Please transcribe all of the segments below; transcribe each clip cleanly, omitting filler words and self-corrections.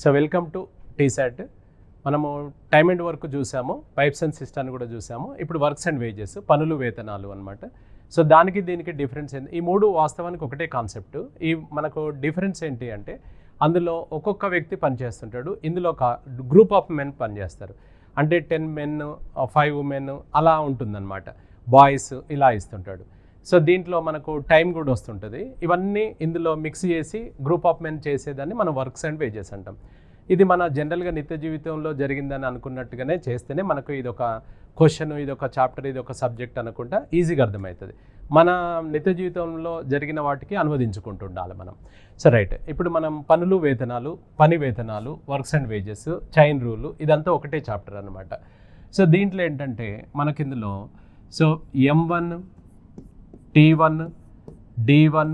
So welcome to T-SAT. మనము time and work చూసాము, pipes and సిస్టాన్ని కూడా చూసాము. ఇప్పుడు వర్క్స్ అండ్ వేజెస్, పనులు వేతనాలు అనమాట. సో దానికి దీనికి డిఫరెన్స్ ఏంటి? ఈ మూడు వాస్తవానికి ఒకటే కాన్సెప్ట్. ఈ మనకు డిఫరెన్స్ ఏంటి అంటే అందులో ఒక్కొక్క వ్యక్తి పనిచేస్తుంటాడు, ఇందులో ఒక గ్రూప్ ఆఫ్ మెన్ పనిచేస్తారు. అంటే 10 men 5 women అలా ఉంటుందన్నమాట. బాయ్స్ ఇలా ఇస్తుంటాడు. సో దీంట్లో మనకు టైం కూడా వస్తుంటుంది. ఇవన్నీ ఇందులో మిక్స్ చేసి గ్రూప్ ఆఫ్ మెన్ చేసేదాన్ని మనం వర్క్స్ అండ్ వేజెస్ అంటాం. ఇది మన జనరల్గా నిత్య జీవితంలో జరిగిందని అనుకున్నట్టుగానే చేస్తేనే మనకు ఇది ఒక క్వశ్చన్, ఇది ఒక చాప్టర్, ఇది ఒక సబ్జెక్ట్ అనుకుంటా ఈజీగా అర్థమవుతుంది. మన నిత్య జీవితంలో జరిగిన వాటికి అనువదించుకుంటూ ఉండాలి మనం. సో రైట్, ఇప్పుడు మనం పనులు వేతనాలు, పని వేతనాలు, works and wages, chain rule, ఇదంతా ఒకటే చాప్టర్ అనమాట. సో దీంట్లో ఏంటంటే మనకిందులో so M1, T1, D1,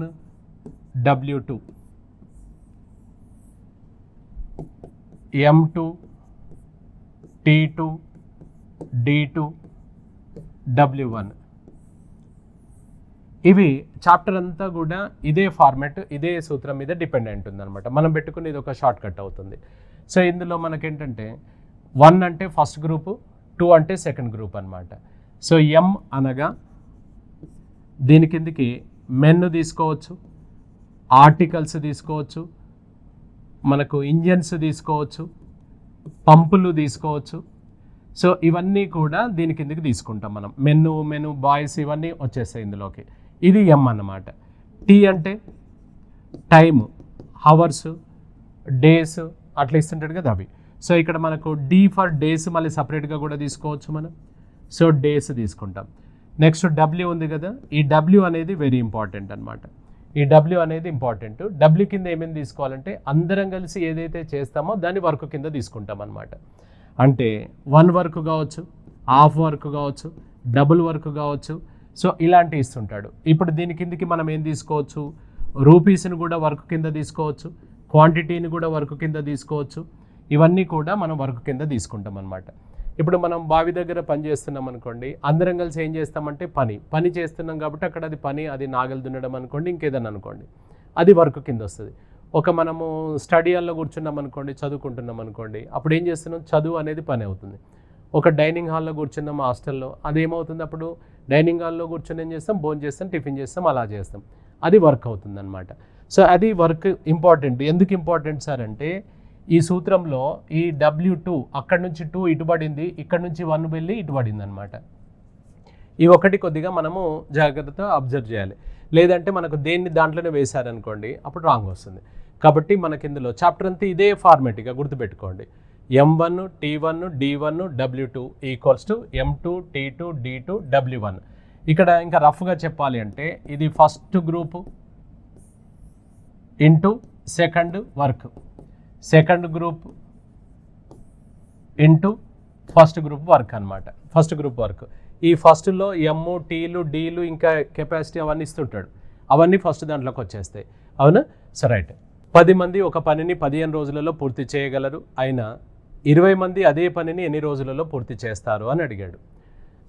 W2, M2, T2, D2, W1, ఇవి చాప్టర్ అంతా కూడా ఇదే ఫార్మాట్, ఇదే సూత్రం మీద డిపెండెంట్ ఉందన్నమాట. మనం పెట్టుకుని ఇది ఒక షార్ట్ కట్ అవుతుంది. సో ఇందులో మనకేంటంటే 1 అంటే ఫస్ట్ గ్రూపు, 2 అంటే సెకండ్ గ్రూప్ అనమాట. సో M అనగా దీని కిందికి మెన్ తీసుకోవచ్చు, ఆర్టికల్స్ తీసుకోవచ్చు, మనకు ఇంజన్స్ తీసుకోవచ్చు, పంపులు తీసుకోవచ్చు. సో ఇవన్నీ కూడా దీని కిందకి తీసుకుంటాం మనం. మెను బాయ్స్ ఇవన్నీ వచ్చేస్తాయి ఇందులోకి. ఇది M అన్నమాట. T అంటే టైము, హవర్స్, డేస్ అట్లా ఇస్తుంటాడు కదా అవి. సో ఇక్కడ మనకు D ఫర్ డేస్ మళ్ళీ సపరేట్గా కూడా తీసుకోవచ్చు మనం. సో డేస్ తీసుకుంటాం. నెక్స్ట్ W ఉంది కదా, ఈ W అనేది వెరీ ఇంపార్టెంట్ అనమాట. ఈ W అనేది ఇంపార్టెంట్. W కింద ఏమేమి తీసుకోవాలంటే అందరం కలిసి ఏదైతే చేస్తామో దాన్ని వర్క్ కింద తీసుకుంటాం అనమాట. అంటే 1 వర్క్ కావచ్చు, హాఫ్ వర్క్ కావచ్చు, డబుల్ వర్క్ కావచ్చు. సో ఇలాంటి ఇస్తుంటాడు. ఇప్పుడు దీని కిందకి మనం ఏం తీసుకోవచ్చు? రూపీస్ని కూడా వర్క్ కింద తీసుకోవచ్చు, క్వాంటిటీని కూడా వర్క్ కింద తీసుకోవచ్చు. ఇవన్నీ కూడా మనం వర్క్ కింద తీసుకుంటాం అనమాట. ఇప్పుడు మనం బావి దగ్గర పని చేస్తున్నాం అనుకోండి, అందరం కలిసి ఏం చేస్తామంటే పని చేస్తున్నాం కాబట్టి అక్కడ అది పని, అది నాగలు దున్నడం అనుకోండి, ఇంకేదన్నా అనుకోండి, అది వర్క్ కింద వస్తుంది. ఒక మనము స్టడీ హాల్లో కూర్చున్నాం అనుకోండి, చదువుకుంటున్నాం అనుకోండి, అప్పుడు ఏం చేస్తున్నాం? చదువు అనేది పని అవుతుంది. ఒక డైనింగ్ హాల్లో కూర్చున్నాం హాస్టల్లో, అదేమవుతుంది? అప్పుడు డైనింగ్ హాల్లో కూర్చొని ఏం చేస్తాం? భోజనం చేస్తాం, టిఫిన్ చేస్తాం, అలా చేస్తాం, అది వర్క్ అవుతుంది అనమాట. సో అది వర్క్ ఇంపార్టెంట్. ఎందుకు ఇంపార్టెంట్ సార్ అంటే ఈ సూత్రంలో ఈ W2 అక్కడి నుంచి 2 ఇటుబడింది, ఇక్కడ నుంచి 1 వెళ్ళి ఇటుబడింది అనమాట. ఈ ఒకటి కొద్దిగా మనము జాగ్రత్తగా అబ్జర్వ్ చేయాలి. లేదంటే మనకు దేన్ని దాంట్లోనే వేశారనుకోండి, అప్పుడు రాంగ్ వస్తుంది. కాబట్టి మనకి ఇందులో చాప్టర్ అంతా ఇదే ఫార్మేట్గా గుర్తుపెట్టుకోండి. M1, T1, D1, W2 equals to M2, T2, D2, W1. ఇక్కడ ఇంకా రఫ్గా చెప్పాలి అంటే ఇది first group into second work, second group into first group work అనమాట. ఫస్ట్ గ్రూప్ వర్క్ ఈ ఫస్ట్లో M, Tలు, Dలు ఇంకా కెపాసిటీ అవన్నీ ఇస్తుంటాడు. అవన్నీ ఫస్ట్ దాంట్లోకి వచ్చేస్తాయి. అవునా? So right. 10 మంది ఒక పనిని 15 రోజులలో పూర్తి చేయగలరు, అయినా 20 మంది అదే పనిని ఎన్ని రోజులలో పూర్తి చేస్తారు అని అడిగాడు.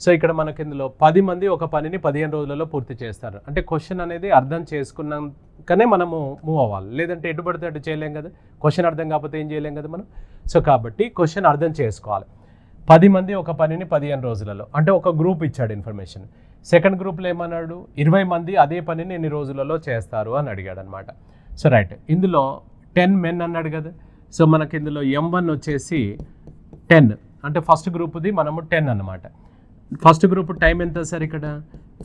సో ఇక్కడ మనకి ఇందులో 10 మంది ఒక పనిని 15 రోజులలో పూర్తి చేస్తారు అంటే క్వశ్చన్ అనేది అర్థం చేసుకున్నాకనే మనము మూవ్ అవ్వాలి. లేదంటే ఎటు పడితే అటు చేయలేం కదా. క్వశ్చన్ అర్థం కాకపోతే ఏం చేయలేం కదా మనం. సో కాబట్టి క్వశ్చన్ అర్థం చేసుకోవాలి. 10 మంది ఒక పనిని 15 రోజులలో అంటే ఒక గ్రూప్ ఇచ్చాడు ఇన్ఫర్మేషన్. సెకండ్ గ్రూప్లో ఏమన్నాడు? 20 మంది అదే పనిని ఎన్ని రోజులలో చేస్తారు అని అడిగాడు అనమాట. సో రైట్, ఇందులో 10 men అన్నాడు కదా. సో మనకి ఇందులో M1 వచ్చేసి 10 అంటే ఫస్ట్ గ్రూప్ది మనము 10 అన్నమాట. ఫస్ట్ గ్రూప్ టైం ఎంత సార్? ఇక్కడ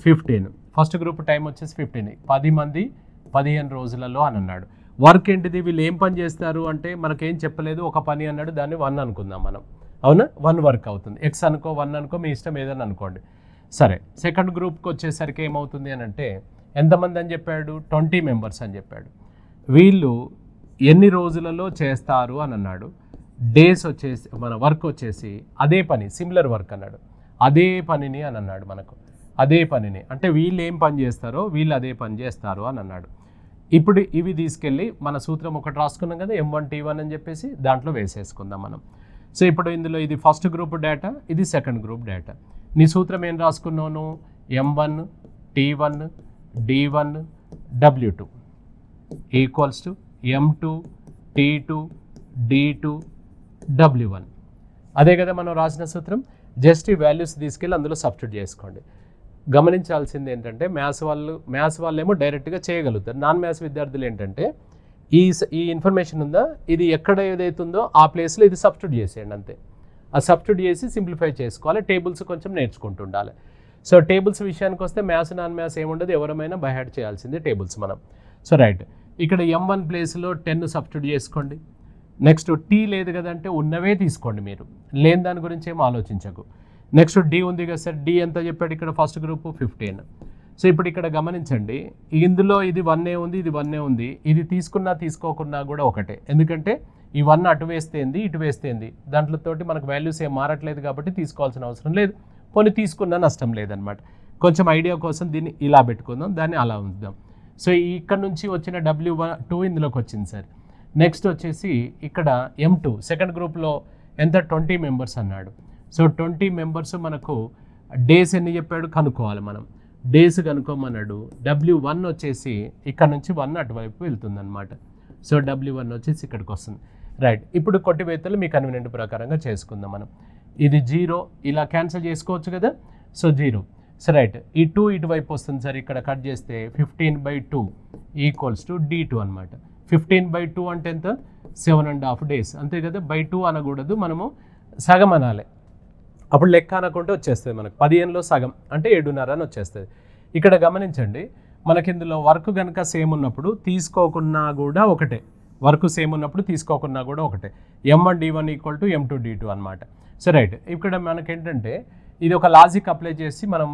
15. ఫస్ట్ గ్రూప్ టైం వచ్చేసి 15. 10 మంది 15 రోజులలో అని అన్నాడు. వర్క్ ఏంటిది? వీళ్ళు ఏం పని చేస్తారు అంటే మనకేం చెప్పలేదు, ఒక పని అన్నాడు, దాన్ని 1 అనుకుందాం మనం. అవునా? 1 వర్క్ అవుతుంది. X అనుకో, 1 అనుకో, మీ ఇష్టం ఏదని అనుకోండి. సరే, సెకండ్ గ్రూప్కి వచ్చేసరికి ఏమవుతుంది అని అంటే ఎంతమంది అని చెప్పాడు? 20 members అని చెప్పాడు. వీళ్ళు ఎన్ని రోజులలో చేస్తారు అని అన్నాడు. డేస్ వచ్చేసి మన వర్క్ వచ్చేసి అదే పని, సిమిలర్ వర్క్ అన్నాడు. అదే పనిని అని అన్నాడు మనకు. అదే పనిని అంటే వీళ్ళు ఏం పని చేస్తారో వీళ్ళు అదే పని చేస్తారు అని అన్నాడు. ఇప్పుడు ఇవి తీసుకెళ్ళి మన సూత్రం ఒకటి రాసుకున్నాం కదా, M1, T1 అని చెప్పేసి దాంట్లో వేసేసుకుందాం మనం. సో ఇప్పుడు ఇందులో ఇది ఫస్ట్ గ్రూప్ డేటా, ఇది సెకండ్ గ్రూప్ డేటా. నీ సూత్రం ఏం రాసుకున్నాను? M1, T1, D1, W2 equals to M2, T2, D2 W1. అదే కదా మనం రాసిన సూత్రం. జస్ట్ ఈ వాల్యూస్ తీసుకెళ్ళి అందులో సబ్స్టిట్యూట్ చేసుకోండి. గమనించాల్సింది ఏంటంటే మ్యాథ్స్ వాళ్ళేమో డైరెక్ట్గా చేయగలుగుతారు. నాన్ మ్యాథ్స్ విద్యార్థులు ఏంటంటే ఈ ఇన్ఫర్మేషన్ ఉందా, ఇది ఎక్కడ ఏదైతుందో ఆ ప్లేస్లో ఇది సబ్స్టిట్యూట్ చేసేయండి అంతే. ఆ సబ్స్టిట్యూట్ చేసి సింప్లిఫై చేసుకోవాలి. టేబుల్స్ కొంచెం నేర్చుకుంటూ ఉండాలి. సో టేబుల్స్ విషయానికి వస్తే మ్యాథ్స్ నాన్ మ్యాథ్స్ ఏముండదు, ఎవరైనా బై హార్ట్ చేయాల్సిందే టేబుల్స్ మనం. సో రైట్, ఇక్కడ M1 ప్లేస్లో 10 సబ్స్టిట్యూట్ చేసుకోండి. నెక్స్ట్ T లేదు కదంటే ఉన్నవే తీసుకోండి, మీరు లేని దాని గురించి ఏం ఆలోచించకు. నెక్స్ట్ D ఉంది కదా సార్, D ఎంత చెప్పాడు ఇక్కడ ఫస్ట్ గ్రూప్ 15. సో ఇప్పుడు ఇక్కడ గమనించండి, ఇందులో ఇది 1 ఉంది, ఇది 1 ఉంది, ఇది తీసుకున్నా తీసుకోకున్నా కూడా ఒకటే. ఎందుకంటే ఈ 1 అటు వేస్తేంది, ఇటు వేస్తేంది, దాంట్లోతోటి మనకు వాల్యూస్ ఏం మారట్లేదు కాబట్టి తీసుకోవాల్సిన అవసరం లేదు. పోనీ తీసుకున్నా నష్టం లేదనమాట. కొంచెం ఐడియా కోసం దీన్ని ఇలా పెట్టుకుందాం, దాన్ని అలా ఉంచుదాం. సో ఇక్కడ నుంచి వచ్చిన W2 ఇందులోకి వచ్చింది సార్. నెక్స్ట్ వచ్చేసి ఇక్కడ M2 సెకండ్ గ్రూప్లో ఎంత 20 మెంబర్స్ అన్నాడు. సో 20 మెంబర్స్ మనకు డేస్ ఎన్ని చెప్పాడు కనుక్కోవాలి మనం. డేస్ కనుక్కోమన్నాడు. W1 వచ్చేసి ఇక్కడ నుంచి 1 అటువైపు వెళ్తుంది అనమాట. సో W1 వచ్చేసి ఇక్కడికి వస్తుంది. రైట్, ఇప్పుడు కొట్టివేతలు మీ కన్వీనియంట్ ప్రకారంగా చేసుకుందాం మనం. ఇది 0 ఇలా క్యాన్సిల్ చేసుకోవచ్చు కదా. సో 0. సో రైట్, ఈ 2 ఇటువైపు వస్తుంది సార్. ఇక్కడ కట్ చేస్తే 15/2 = D2 అనమాట. 15/2 అంటే ఎంత, 7.5 days అంతే కదా. బై 2 అనకూడదు, మనము సగం అనాలి. అప్పుడు లెక్క అనుకుంటే వచ్చేస్తుంది మనకు. 15లో సగం అంటే 7.5 అని వచ్చేస్తుంది. ఇక్కడ గమనించండి, మనకి ఇందులో వర్క్ కనుక సేమ్ ఉన్నప్పుడు తీసుకోకున్నా కూడా ఒకటే. వర్క్ సేమ్ ఉన్నప్పుడు తీసుకోకున్నా కూడా ఒకటే. M1 D1 = M2 D2 అనమాట. సో రైట్, ఇక్కడ మనకేంటంటే ఇది ఒక లాజిక్ అప్లై చేసి మనం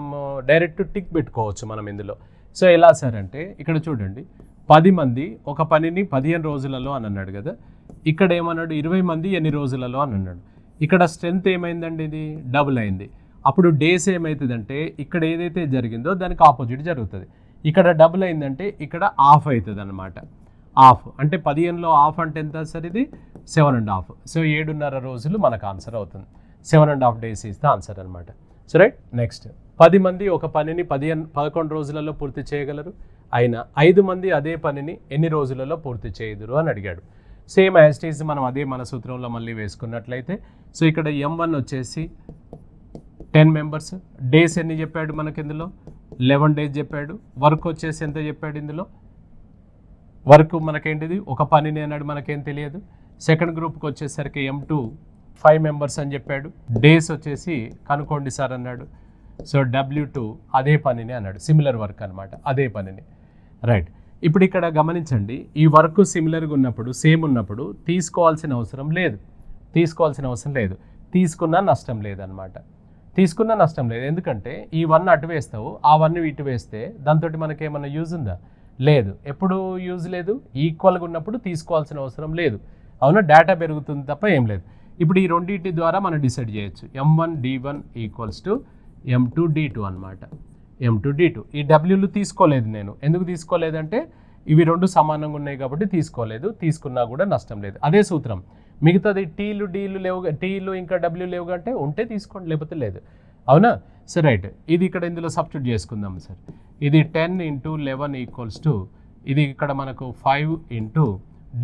డైరెక్ట్ టిక్ పెట్టుకోవచ్చు మనం ఇందులో. సో ఎలా సార్ అంటే ఇక్కడ చూడండి, 10 మంది ఒక పనిని 15 రోజులలో అని అన్నాడు కదా. ఇక్కడ ఏమన్నాడు, 20 మంది ఎన్ని రోజులలో అని అన్నాడు. ఇక్కడ స్ట్రెంత్ ఏమైందండి, ఇది డబుల్ అయింది. అప్పుడు డేస్ ఏమవుతుందంటే ఇక్కడ ఏదైతే జరిగిందో దానికి ఆపోజిట్ జరుగుతుంది. ఇక్కడ డబుల్ అయిందంటే ఇక్కడ ఆఫ్ అవుతుంది అనమాట. ఆఫ్ అంటే 15లో ఆఫ్ అంటే ఎంత సార్, ఇది 7.5. సో 7.5 రోజులు మనకు ఆన్సర్ అవుతుంది. 7.5 days ఇస్ ద ఆన్సర్ అనమాట. సో రైట్, నెక్స్ట్ 10 మంది ఒక పనిని 11 రోజులలో పూర్తి చేయగలరు, అయినా 5 మంది అదే పనిని ఎన్ని రోజులలో పూర్తి చేయదురు అని అడిగాడు. సేమ్ యాజ్ ఇట్ ఈజ్ మనం అదే మన సూత్రంలో మళ్ళీ వేసుకున్నట్లయితే, సో ఇక్కడ M1 వచ్చేసి 10 మెంబర్స్, డేస్ ఎన్ని చెప్పాడు మనకి ఇందులో 11 days చెప్పాడు. వర్క్ వచ్చేసి ఎంత చెప్పాడు ఇందులో, వర్క్ మనకేంటిది ఒక పనిని అన్నాడు, మనకేం తెలియదు. సెకండ్ గ్రూప్కి వచ్చేసరికి M2 5 మెంబర్స్ అని చెప్పాడు. డేస్ వచ్చేసి కనుక్కోండి సార్ అన్నాడు. సో W2 అదే పనిని అన్నాడు, సిమిలర్ వర్క్ అనమాట, అదే పనిని. రైట్, ఇప్పుడు ఇక్కడ గమనించండి, ఈ వర్క్ సిమిలర్గా ఉన్నప్పుడు సేమ్ ఉన్నప్పుడు తీసుకోవాల్సిన అవసరం లేదు. తీసుకున్నా నష్టం లేదనమాట. తీసుకున్నా నష్టం లేదు, ఎందుకంటే ఈ 1 అటు వేస్తావు, ఆ 1 ఇటు వేస్తే దాంతో మనకి ఏమన్నా యూజ్ ఉందా, లేదు. ఎప్పుడు యూజ్ లేదు, ఈక్వల్గా ఉన్నప్పుడు తీసుకోవాల్సిన అవసరం లేదు. అవునా, డేటా పెరుగుతుంది తప్ప ఏం లేదు. ఇప్పుడు ఈ రెండింటి ద్వారా మనం డిసైడ్ చేయొచ్చు. M1 D1 = M2 D2 అనమాట. M2 D2 ఈ Wలు తీసుకోలేదు నేను. ఎందుకు తీసుకోలేదంటే ఇవి 2 సమానంగా ఉన్నాయి కాబట్టి తీసుకోలేదు. తీసుకున్నా కూడా నష్టం లేదు. అదే సూత్రం. మిగతాది Tలు Dలు లేవు, Tలు ఇంకా W లేవు అంటే ఉంటే తీసుకోండి, లేకపోతే లేదు. అవునా. సో రైట్, ఇది ఇక్కడ ఇందులో సబ్స్టిట్యూట్ చేసుకుందాం సార్. ఇది 10 × 11 ఇది ఇక్కడ మనకు 5 ×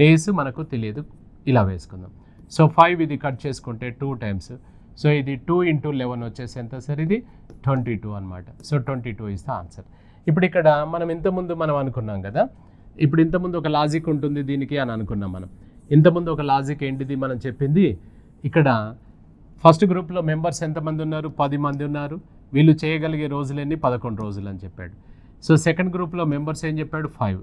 డేస్ మనకు తెలియదు, ఇలా వేసుకుందాం. సో 5 ఇది కట్ చేసుకుంటే 2 times. సో ఇది 2 × 11 వచ్చేసి ఎంత సార్, ఇది 22 అనమాట. So 22 is the answer. ఇప్పుడు ఇక్కడ మనం ఇంతకుముందు మనం అనుకున్నాం కదా, ఇప్పుడు ఇంతకుముందు ఒక లాజిక్ ఉంటుంది దీనికి అని అనుకున్నాం మనం. ఇంతకుముందు ఒక లాజిక్ ఏంటిది మనం చెప్పింది, ఇక్కడ ఫస్ట్ గ్రూప్లో మెంబర్స్ ఎంతమంది ఉన్నారు, 10 మంది ఉన్నారు. వీళ్ళు చేయగలిగే రోజులన్నీ 11 రోజులు అని చెప్పాడు. సో సెకండ్ గ్రూప్లో మెంబర్స్ ఏం చెప్పాడు, 5.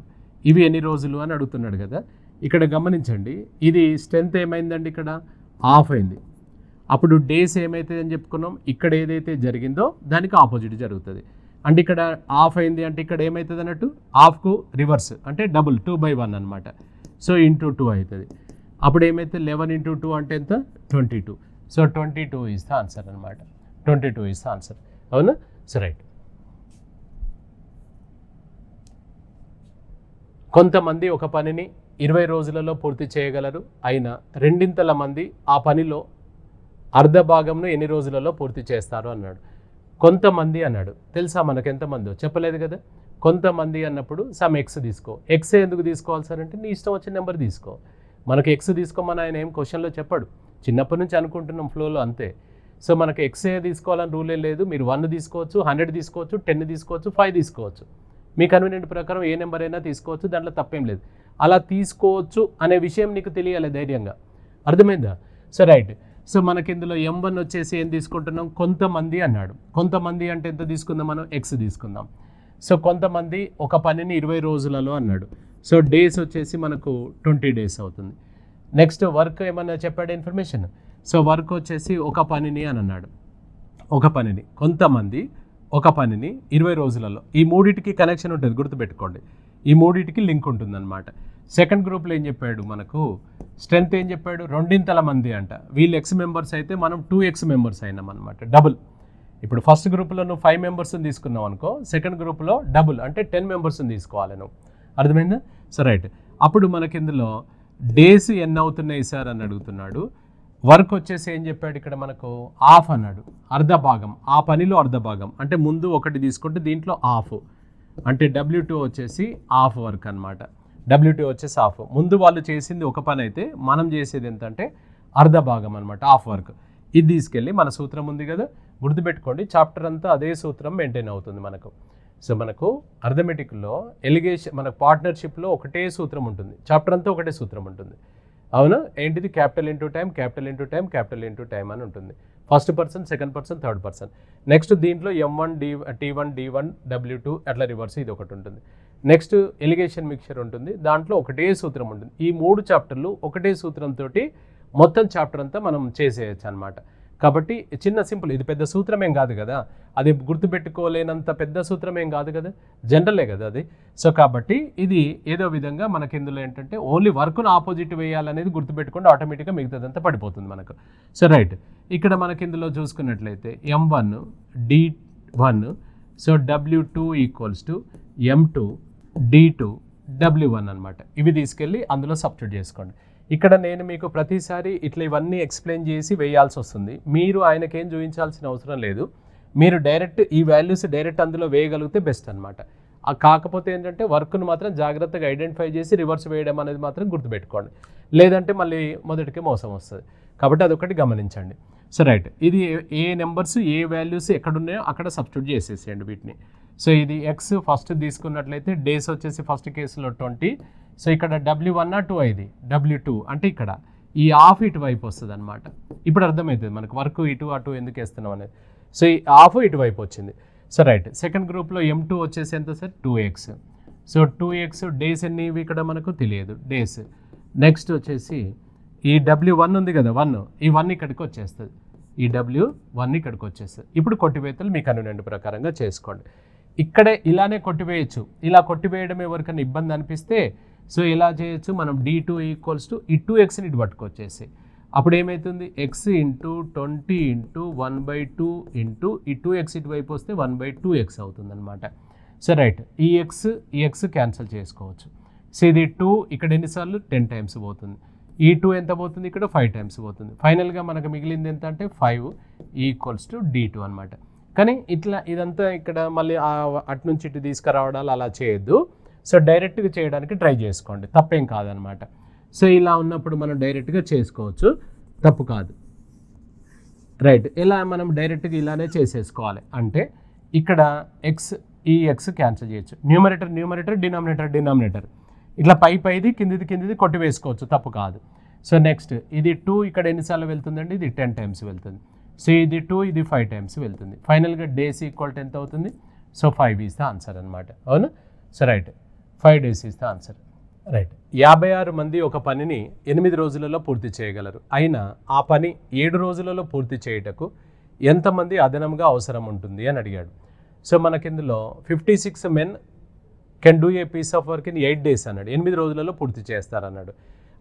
ఇవి ఎన్ని రోజులు అని అడుగుతున్నాడు కదా. ఇక్కడ గమనించండి, ఇది స్ట్రెంత్ ఏమైందండి, ఇక్కడ ఆఫ్ అయింది. అప్పుడు డేస్ ఏమైతుంది అని చెప్పుకున్నాం, ఇక్కడ ఏదైతే జరిగిందో దానికి ఆపోజిట్ జరుగుతుంది. అంటే ఇక్కడ ఆఫ్ అయింది అంటే ఇక్కడ ఏమవుతుంది అన్నట్టు, ఆఫ్కు రివర్స్ అంటే డబుల్ 2/1 అనమాట. సో × 2 అవుతుంది. అప్పుడు ఏమైతే 11 × 2 అంటే ఎంత, 22. సో 22 ఇస్ ద ఆన్సర్ అనమాట. 22 ఇస్ ద ఆన్సర్. అవునా. సో రైట్, కొంతమంది ఒక పనిని 20 రోజులలో పూర్తి చేయగలరు, అయినా 2 మంది ఆ పనిలో అర్ధ భాగంను ఎన్ని రోజులలో పూర్తి చేస్తారు అన్నాడు. కొంతమంది అన్నాడు, తెలుసా మనకు ఎంతమందో చెప్పలేదు కదా. కొంతమంది అన్నప్పుడు సమ్ ఎక్స్ తీసుకో. ఎక్స్ ఎందుకు తీసుకోవాలి సార్ అంటే నీ ఇష్టం వచ్చిన నెంబర్ తీసుకో. మనకు ఎక్స్ తీసుకోమని ఆయన ఏం క్వశ్చన్లో చెప్పాడు, చిన్నప్పటి నుంచి అనుకుంటున్నాం ఫ్లోలో అంతే. సో మనకు ఎక్సే తీసుకోవాలని రూలే లేదు, మీరు 1 తీసుకోవచ్చు, 100 తీసుకోవచ్చు, 10 తీసుకోవచ్చు, 5 తీసుకోవచ్చు, మీ కన్వీనియంట్ ప్రకారం ఏ నెంబర్ అయినా తీసుకోవచ్చు, దాంట్లో తప్పేం లేదు. అలా తీసుకోవచ్చు అనే విషయం నీకు తెలియాలి ధైర్యంగా, అర్థమైందా? So right. సో మనకి ఇందులో M1 వచ్చేసి ఏం తీసుకుంటున్నాం, కొంతమంది అన్నాడు. కొంతమంది అంటే ఎంత తీసుకుందాం మనం, ఎక్స్ తీసుకుందాం. సో కొంతమంది ఒక పనిని 20 రోజులలో అన్నాడు. సో డేస్ వచ్చేసి మనకు 20 డేస్ అవుతుంది. నెక్స్ట్ వర్క్ ఏమన్నా చెప్పాడు ఇన్ఫర్మేషన్. సో వర్క్ వచ్చేసి ఒక పనిని అని అన్నాడు, ఒక పనిని, కొంతమంది ఒక పనిని 20 రోజులలో. ఈ మూడింటికి కనెక్షన్ ఉంటుంది, గుర్తుపెట్టుకోండి, ఈ మూడింటికి లింక్ ఉంటుంది అనమాట. సెకండ్ గ్రూప్లో ఏం చెప్పాడు మనకు, స్ట్రెంత్ ఏం చెప్పాడు, 2 మంది అంట. వీళ్ళు ఎక్స్ మెంబర్స్ అయితే మనం 2x మెంబర్స్ అయినాం అనమాట, డబుల్. ఇప్పుడు ఫస్ట్ గ్రూప్లో నువ్వు 5 మెంబర్స్ని తీసుకున్నావు అనుకో, సెకండ్ గ్రూప్లో డబుల్ అంటే 10 మెంబర్స్ని తీసుకోవాలి నువ్వు, అర్థమైందా? So right. అప్పుడు మనకి ఇందులో డేస్ ఎన్ని అవుతున్నాయి సార్ అని అడుగుతున్నాడు. వర్క్ వచ్చేసి ఏం చెప్పాడు ఇక్కడ మనకు, హాఫ్ అన్నాడు, అర్ధ భాగం, ఆ పనిలో అర్ధ భాగం అంటే ముందు ఒకటి తీసుకుంటే దీంట్లో హాఫ్ అంటే W2 వచ్చేసి హాఫ్ వర్క్ అనమాట. W2 వచ్చేసి హాఫ్. ముందు వాళ్ళు చేసింది ఒక పని అయితే మనం చేసేది ఎంత అంటే అర్ధ భాగం అనమాట, హాఫ్ వర్క్. ఇది తీసుకెళ్ళి మన సూత్రం ఉంది కదా, గుర్తుపెట్టుకోండి, చాప్టర్ అంతా అదే సూత్రం మెయింటైన్ అవుతుంది మనకు. సో మనకు అర్థమెటిక్లో ఎలిగేషన్, మన పార్ట్నర్షిప్లో ఒకటే సూత్రం ఉంటుంది, చాప్టర్ అంతా ఒకటే సూత్రం ఉంటుంది, అవునా? ఏంటిది, capital into time, capital into time, capital into time అని ఉంటుంది. First person, second person, third person. Next దీంట్లో M1 T1 D1 W2 అట్లా రివర్స్ ఇది ఒకటి ఉంటుంది. నెక్స్ట్ ఎలిగేషన్ మిక్చర్ ఉంటుంది, దాంట్లో ఒకటే సూత్రం ఉంటుంది. ఈ 3 చాప్టర్లు ఒకటే సూత్రంతో మొత్తం చాప్టర్ అంతా మనం చేసేయచ్చు అనమాట. కాబట్టి చిన్న సింపుల్, ఇది పెద్ద సూత్రం ఏం కాదు కదా, అది గుర్తుపెట్టుకోలేనంత పెద్ద సూత్రం ఏం కాదు కదా, జనరలే కదా అది. సో కాబట్టి ఇది ఏదో విధంగా మనకి ఇందులో ఏంటంటే ఓన్లీ వర్క్ను ఆపోజిట్ వేయాలనేది గుర్తుపెట్టుకుంటే ఆటోమేటిక్గా మిగతాదంతా పడిపోతుంది మనకు. So right. ఇక్కడ మనకి ఇందులో చూసుకున్నట్లయితే M1 D1, so W2 = M2 D2 W1 అనమాట. ఇవి తీసుకెళ్ళి అందులో సబ్స్టిట్యూట్ చేసుకోండి. ఇక్కడ నేను మీకు ప్రతిసారి ఇట్లా ఇవన్నీ ఎక్స్ప్లెయిన్ చేసి వేయాల్సి వస్తుంది, మీరు ఆయనకేం చూపించాల్సిన అవసరం లేదు. మీరు డైరెక్ట్ ఈ వాల్యూస్ డైరెక్ట్ అందులో వేయగలిగితే బెస్ట్ అనమాట. కాకపోతే ఏంటంటే వర్క్ను మాత్రం జాగ్రత్తగా ఐడెంటిఫై చేసి రివర్స్ వేయడం అనేది మాత్రం గుర్తుపెట్టుకోండి, లేదంటే మళ్ళీ మొదటికి మోసం వస్తుంది. కాబట్టి అదొకటి గమనించండి. So right. ఇది ఏ నెంబర్స్ ఏ వాల్యూస్ ఎక్కడున్నాయో అక్కడ సబ్స్టిట్యూట్ చేసేసేయండి వీటిని. సో ఇది ఎక్స్ ఫస్ట్ తీసుకున్నట్లయితే డేస్ వచ్చేసి ఫస్ట్ కేసులో 20. సో ఇక్కడ W1 2 ఇది W2 అంటే ఇక్కడ ఈ హాఫ్ ఇటువైపు వస్తుంది అనమాట. ఇప్పుడు అర్థమవుతుంది మనకు వర్క్ ఇటు అటు ఎందుకు వేస్తున్నాం అనేది. సో ఈ హాఫ్ ఇటువైపు వచ్చింది. So right. సెకండ్ గ్రూప్లో M2 వచ్చేసి ఎంత sir, 2x. So 2x days ఎన్ని ఇవి ఇక్కడ మనకు తెలియదు, డేస్. నెక్స్ట్ వచ్చేసి ఈ W1 ఉంది కదా, 1, ఈ 1 ఇక్కడికి వచ్చేస్తుంది, ఈ W1 ఇక్కడికి వచ్చేస్తుంది. ఇప్పుడు కొట్టివేతలు మీ కన్వీనియంట్ ప్రకారంగా చేసుకోండి. ఇక్కడే ఇలానే కొట్టివేయచ్చు, ఇలా కొట్టివేయడం ఎవరికైనా ఇబ్బంది అనిపిస్తే సో ఇలా చేయొచ్చు మనం, D2 = ఈ 2xని ఇటు పట్టుకొచ్చేసి అప్పుడు ఏమవుతుంది, x × 20 × 1/2 ఇంటూ ఈ 2x ఇటువైపు వస్తే 1/2x అవుతుంది అనమాట. So right. ఈ x క్యాన్సిల్ చేసుకోవచ్చు. సో ఇది 2 ఇక్కడ ఎన్నిసార్లు 10 టైమ్స్ పోతుంది, ఈ 2 ఎంత పోతుంది, ఇక్కడ 5 టైమ్స్ పోతుంది. ఫైనల్గా మనకు మిగిలింది ఎంత అంటే 5 = D2 అనమాట. కానీ ఇట్లా ఇదంతా ఇక్కడ మళ్ళీ అటు నుంచి ఇటు తీసుకురావడాలు అలా చేయొద్దు. సో డైరెక్ట్గా చేయడానికి ట్రై చేసుకోండి, తప్పేం కాదనమాట. సో ఇలా ఉన్నప్పుడు మనం డైరెక్ట్గా చేసుకోవచ్చు, తప్పు కాదు. రైట్. ఇలా మనం డైరెక్ట్గా ఇలానే చేసేసుకోవాలి. అంటే ఇక్కడ ఈ ఎక్స్ క్యాన్సిల్ చేయొచ్చు, న్యూమరేటర్ డినామినేటర్ ఇట్లా పైది కిందిది కొట్టి వేసుకోవచ్చు, తప్పు కాదు. సో నెక్స్ట్ ఇది 2 ఇక్కడ ఎన్నిసార్లు వెళ్తుందండి, ఇది 10 టైమ్స్ వెళ్తుంది. సో ఇది 2 ఇది 5 టైమ్స్ వెళ్తుంది. ఫైనల్గా డేస్ = ఎంత అవుతుంది, సో 5 ఈజ్ ద ఆన్సర్ అనమాట, అవును. So right, 5 days is the answer. Right. 56 మంది ఒక పనిని 8 రోజులలో పూర్తి చేయగలరు, అయినా ఆ పని 7 రోజులలో పూర్తి చేయుటకు ఎంతమంది అదనంగా అవసరం ఉంటుంది అని అడిగాడు. సో మనకి ఇందులో 56 men can do a piece of work in 8 days అన్నాడు, 8 రోజులలో పూర్తి చేస్తారన్నాడు.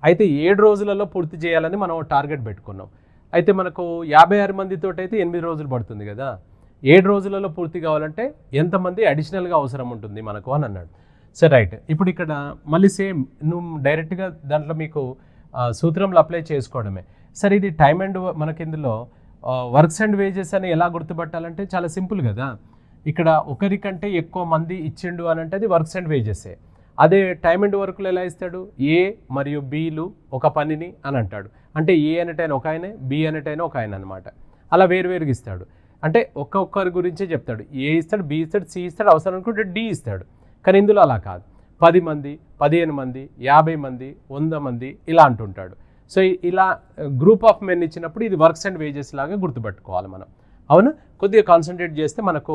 అయితే 7 రోజులలో పూర్తి చేయాలని మనం టార్గెట్ పెట్టుకున్నాం. అయితే మనకు 56 మందితో అయితే 8 రోజులు పడుతుంది కదా, 7 రోజులలో పూర్తి కావాలంటే ఎంతమంది అడిషనల్గా అవసరం ఉంటుంది మనకు అని అన్నాడు. So right. ఇప్పుడు ఇక్కడ మళ్ళీ సేమ్ నువ్వు డైరెక్ట్గా దాంట్లో మీకు సూత్రంలో అప్లై చేసుకోవడమే. సరే ఇది టైమ్ అండ్ మనకి ఇందులో వర్క్స్ అండ్ వేజెస్ అని ఎలా గుర్తుపట్టాలంటే చాలా సింపుల్ కదా. ఇక్కడ ఒకరికంటే ఎక్కువ మంది ఇచ్చిండు అని అంటే అది వర్క్స్ అండ్ వేజెసే. అదే టైమ్ అండ్ వర్క్లో ఎలా ఇస్తాడు, ఏ మరియు బీలు ఒక పనిని అని అంటాడు. అంటే ఏ అనేటైనా ఒక ఆయనే, బి అనేటైనా ఒక ఆయన అనమాట. అలా వేరువేరుగా ఇస్తాడు. అంటే ఒక్కొక్కరి గురించే చెప్తాడు. ఏ ఇస్తాడు, బి ఇస్తాడు, సి ఇస్తాడు, అవసరం అనుకుంటే డి ఇస్తాడు. కానీ ఇందులో అలా కాదు. 10 మంది, 15 మంది, 50 మంది, 100 మంది ఇలా అంటుంటాడు. సో ఇలా గ్రూప్ ఆఫ్ మెన్ ఇచ్చినప్పుడు ఇది వర్క్స్ అండ్ వేజెస్ లాగా గుర్తుపెట్టుకోవాలి మనం. అవును, కొద్దిగా కాన్సన్ట్రేట్ చేస్తే మనకు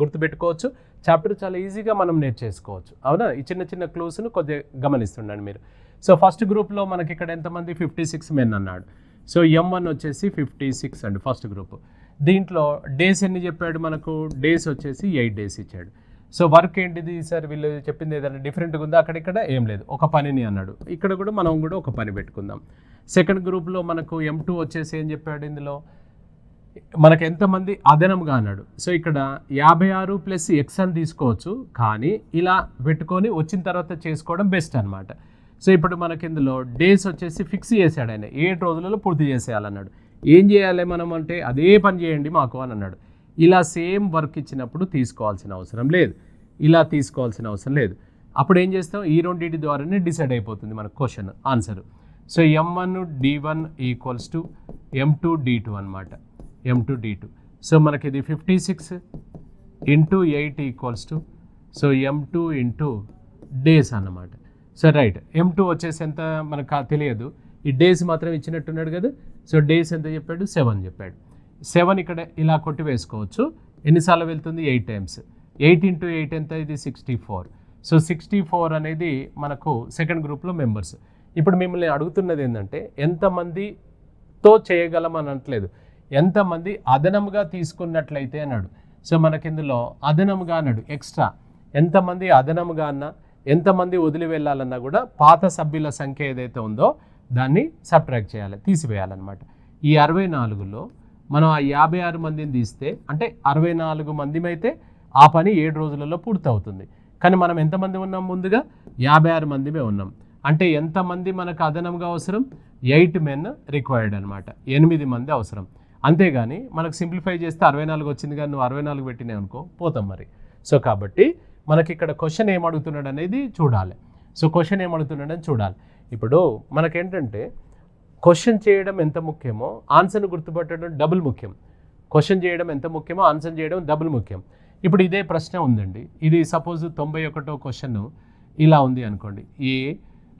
గుర్తుపెట్టుకోవచ్చు. చాప్టర్ చాలా ఈజీగా మనం నేర్చేసుకోవచ్చు. అవునా, ఈ చిన్న చిన్న క్లూస్ను కొద్దిగా గమనిస్తుండండి మీరు. సో ఫస్ట్ గ్రూప్లో మనకి ఇక్కడ ఎంతమంది, 56 మెన్ అన్నాడు. సో M1 వచ్చేసి 56 అండి ఫస్ట్ గ్రూప్. దీంట్లో డేస్ ఎన్ని చెప్పాడు మనకు, డేస్ వచ్చేసి 8 డేస్ ఇచ్చాడు. సో వర్క్ ఏంటిది సార్, వీళ్ళు చెప్పింది ఏదైనా డిఫరెంట్గా ఉందా, అక్కడిక్కడ ఏం లేదు, ఒక పనిని అన్నాడు. ఇక్కడ కూడా మనం కూడా ఒక పని పెట్టుకుందాం. సెకండ్ గ్రూప్లో మనకు M2 వచ్చేసి ఏం చెప్పాడు, ఇందులో మనకు ఎంతమంది అదనంగా అన్నాడు. సో ఇక్కడ 56 ప్లస్ ఎక్స్ అని తీసుకోవచ్చు, కానీ ఇలా పెట్టుకొని వచ్చిన తర్వాత చేసుకోవడం బెస్ట్ అనమాట. సో ఇప్పుడు మనకి ఇందులో డేస్ వచ్చేసి ఫిక్స్ చేశాడు ఆయన, 7 రోజులలో పూర్తి చేసేయాలన్నాడు. ఏం చేయాలి మనం అంటే, అదే పని చేయండి మాకు అని అన్నాడు. ఇలా సేమ్ వర్క్ ఇచ్చినప్పుడు తీసుకోవాల్సిన అవసరం లేదు, ఇలా తీసుకోవాల్సిన అవసరం లేదు. అప్పుడు ఏం చేస్తాం, ఈ రెండింటి ద్వారానే డిసైడ్ అయిపోతుంది మనకు question answer. So M1 D1 equals to M2 D2 అనమాట, M2 D2. సో మనకి ఇది 56 into 8 equals to so M2 into days అన్నమాట. సో రైట్, M2 వచ్చేసి ఎంత మనకు తెలియదు, ఈ డేస్ మాత్రం ఇచ్చినట్టున్నాడు కదా. సో డేస్ ఎంత చెప్పాడు, 7 చెప్పాడు. 7 ఇక్కడ ఇలా కొట్టి వేసుకోవచ్చు. ఎన్నిసార్లు వెళ్తుంది, 8 టైమ్స్. 8 ఇంటూ 8 ఎంత, ఇది 64. సో 64 అనేది మనకు సెకండ్ గ్రూప్లో మెంబర్స్. ఇప్పుడు మిమ్మల్ని అడుగుతున్నది ఏంటంటే, ఎంతమందితో చేయగలం అని అనట్లేదు, ఎంతమంది అదనంగా తీసుకున్నట్లయితే అన్నాడు. సో మనకి ఇందులో అదనంగా అన్నాడు, ఎక్స్ట్రా ఎంతమంది అదనంగా అన్నా, ఎంతమంది వదిలి వెళ్ళాలన్నా కూడా పాత సభ్యుల సంఖ్య ఏదైతే ఉందో దాన్ని సబ్ట్రాక్ట్ చేయాలి, తీసివేయాలన్నమాట. ఈ 64లో మనం ఆ 56 మందిని తీస్తే, అంటే 64 మంది అయితే ఆ పని 7 రోజులలో పూర్తవుతుంది. కానీ మనం ఎంతమంది ఉన్నాం, ముందుగా 56 మందిమే ఉన్నాం. అంటే ఎంతమంది మనకు అదనంగా అవసరం, 8 మెన్ రిక్వైర్డ్ అనమాట, 8 మంది అవసరం. అంతేగాని మనకు సింప్లిఫై చేస్తే 64 వచ్చింది, కానీ నువ్వు 64 పెట్టినావు అనుకో పోతాం మరి. సో కాబట్టి మనకి ఇక్కడ క్వశ్చన్ ఏమడుగుతున్నాడు అనేది చూడాలి. సో క్వశ్చన్ ఏమడుగుతున్నాడని చూడాలి. ఇప్పుడు మనకేంటంటే క్వశ్చన్ చేయడం ఎంత ముఖ్యమో ఆన్సర్ను గుర్తుపట్టడం డబుల్ ముఖ్యం. క్వశ్చన్ చేయడం ఎంత ముఖ్యమో ఆన్సర్ చేయడం డబుల్ ముఖ్యం. ఇప్పుడు ఇదే ప్రశ్న ఉందండి, ఇది సపోజ్ 91వ క్వశ్చన్ ఇలా ఉంది అనుకోండి, ఏ